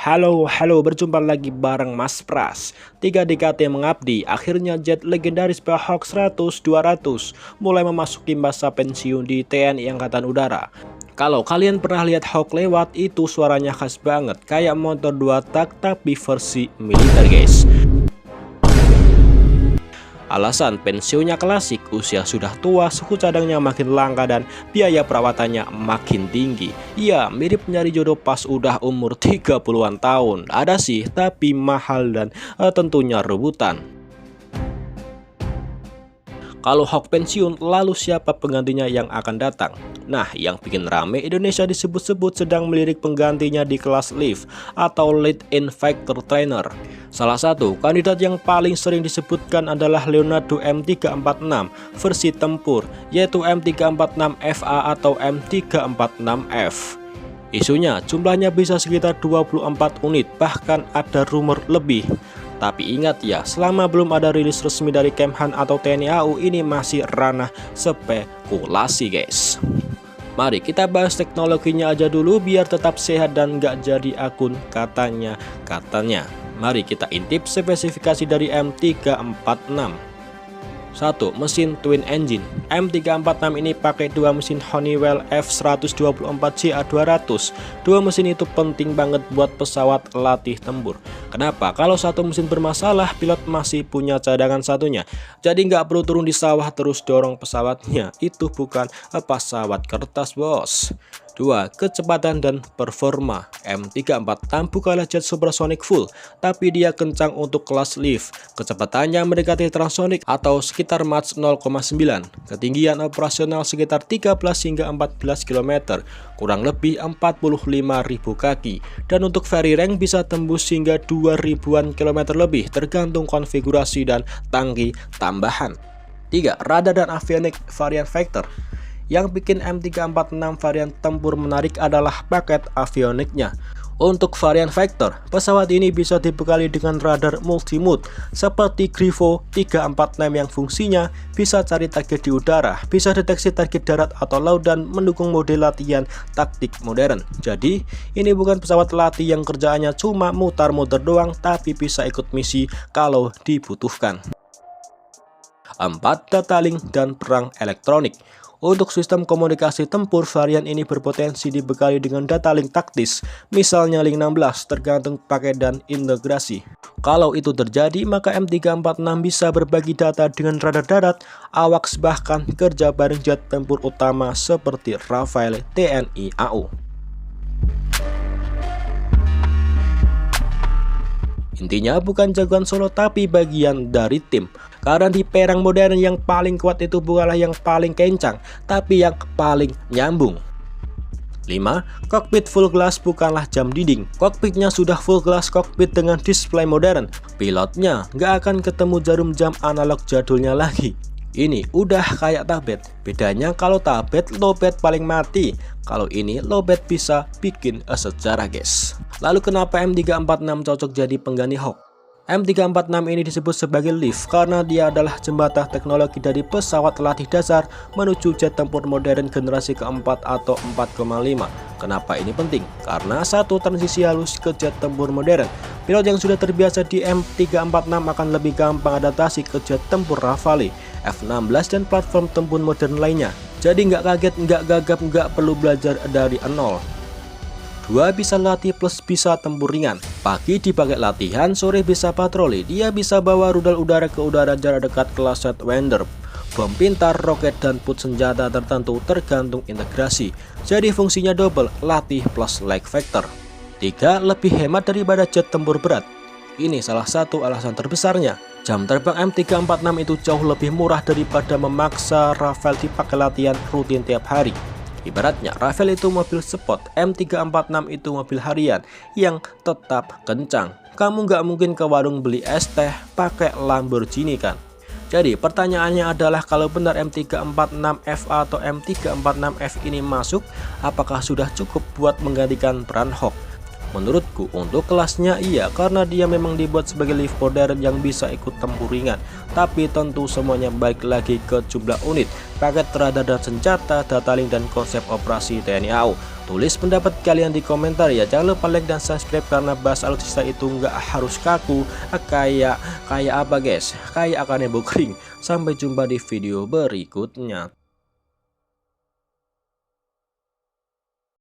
Halo, berjumpa lagi bareng Mas Pras. 3 DKT mengabdi, akhirnya jet legendaris Hawk 100-200 mulai memasuki masa pensiun di TNI Angkatan Udara. Kalau kalian pernah lihat Hawk lewat, itu suaranya khas banget, kayak motor 2 tak tapi versi militer guys. Alasan pensiunnya klasik, usia sudah tua, suku cadangnya makin langka dan biaya perawatannya makin tinggi. Iya, mirip nyari jodoh pas udah umur 30-an tahun. Ada sih, tapi mahal dan tentunya rebutan. Kalau Hawk pensiun, lalu siapa penggantinya yang akan datang? Nah, yang bikin rame, Indonesia disebut-sebut sedang melirik penggantinya di kelas Lift atau Lead in Fighter Trainer. Salah satu kandidat yang paling sering disebutkan adalah Leonardo M346 versi tempur, yaitu M346FA atau M346F. Isunya jumlahnya bisa sekitar 24 unit, bahkan ada rumor lebih. Tapi ingat ya, selama belum ada rilis resmi dari Kemhan atau TNI AU, ini masih ranah spekulasi guys. Mari kita bahas teknologinya aja dulu biar tetap sehat dan nggak jadi akun katanya. Mari kita intip spesifikasi dari M346. 1. Mesin twin engine. M346 ini pakai dua mesin Honeywell F124CA200. Dua mesin itu penting banget buat pesawat latih tempur. Kenapa? Kalau satu mesin bermasalah, pilot masih punya cadangan satunya. Jadi nggak perlu turun di sawah terus dorong pesawatnya. Itu bukan pesawat kertas bos. 2. Kecepatan dan performa. M346 bukanlah jet supersonic full, tapi dia kencang untuk kelas Lift. Kecepatannya mendekati transonic atau sekitar Mach 0,9. Ketinggian operasional sekitar 13 hingga 14 km, kurang lebih 45.000 kaki. Dan untuk ferry rank bisa tembus hingga 2000-an kilometer lebih, tergantung konfigurasi dan tangki tambahan. 3. Radar dan avionics varian Vector. Yang bikin M346 varian tempur menarik adalah paket avioniknya. Untuk varian Vector, pesawat ini bisa dibekali dengan radar multimode seperti Griffo 346 yang fungsinya bisa cari target di udara, bisa deteksi target darat atau laut dan mendukung mode latihan taktik modern. Jadi, ini bukan pesawat latih yang kerjaannya cuma mutar-muter doang, tapi bisa ikut misi kalau dibutuhkan. 4. Data link dan perang elektronik. Untuk sistem komunikasi tempur, varian ini berpotensi dibekali dengan data link taktis, misalnya link 16, tergantung paket dan integrasi. Kalau itu terjadi, maka M346 bisa berbagi data dengan radar darat, AWACS, bahkan kerja bareng jet tempur utama seperti Rafale TNI AU. Intinya bukan jagoan solo tapi bagian dari tim. Karena di perang modern yang paling kuat itu bukanlah yang paling kencang, tapi yang paling nyambung. 5. Cockpit full glass bukanlah jam dinding. Cockpitnya sudah full glass cockpit dengan display modern. Pilotnya nggak akan ketemu jarum jam analog jadulnya lagi. Ini udah kayak tablet. Bedanya kalau tablet lowbat paling mati. Kalau ini lowbat bisa bikin sejarah guys. Lalu kenapa M346 cocok jadi pengganti Hawk? M346 ini disebut sebagai Lift karena dia adalah jembatan teknologi dari pesawat latih dasar menuju jet tempur modern generasi keempat atau 4,5. Kenapa ini penting? Karena satu, transisi halus ke jet tempur modern. Pilot yang sudah terbiasa di M346 akan lebih gampang adaptasi ke jet tempur Rafale, F-16 dan platform tempur modern lainnya. Jadi nggak kaget, nggak gagap, nggak perlu belajar dari nol. 2. Bisa latih plus bisa tempur ringan. Pagi dipakai latihan, sore bisa patroli. Dia bisa bawa rudal udara ke udara jarak dekat kelas Sidewinder, bom pintar, roket, dan put senjata tertentu tergantung integrasi. Jadi fungsinya double, latih plus lag factor. 3. Lebih hemat daripada jet tempur berat. Ini salah satu alasan terbesarnya. Jam terbang M346 itu jauh lebih murah daripada memaksa Rafale dipakai latihan rutin tiap hari. Ibaratnya Rafale itu mobil sport, M346 itu mobil harian yang tetap kencang. Kamu nggak mungkin ke warung beli es teh pakai Lamborghini kan? Jadi pertanyaannya adalah kalau benar M346FA atau M346F ini masuk, apakah sudah cukup buat menggantikan peran Hawk? Menurutku untuk kelasnya iya, karena dia memang dibuat sebagai lift modern yang bisa ikut tempur ringan. Tapi tentu semuanya balik lagi ke jumlah unit, paket radar dan senjata, data link dan konsep operasi TNI AU. Tulis pendapat kalian di komentar ya, jangan lupa like dan subscribe karena bahas alutsista itu nggak harus kaku, kayak apa guys, kayak Akane Bokring. Sampai jumpa di video berikutnya.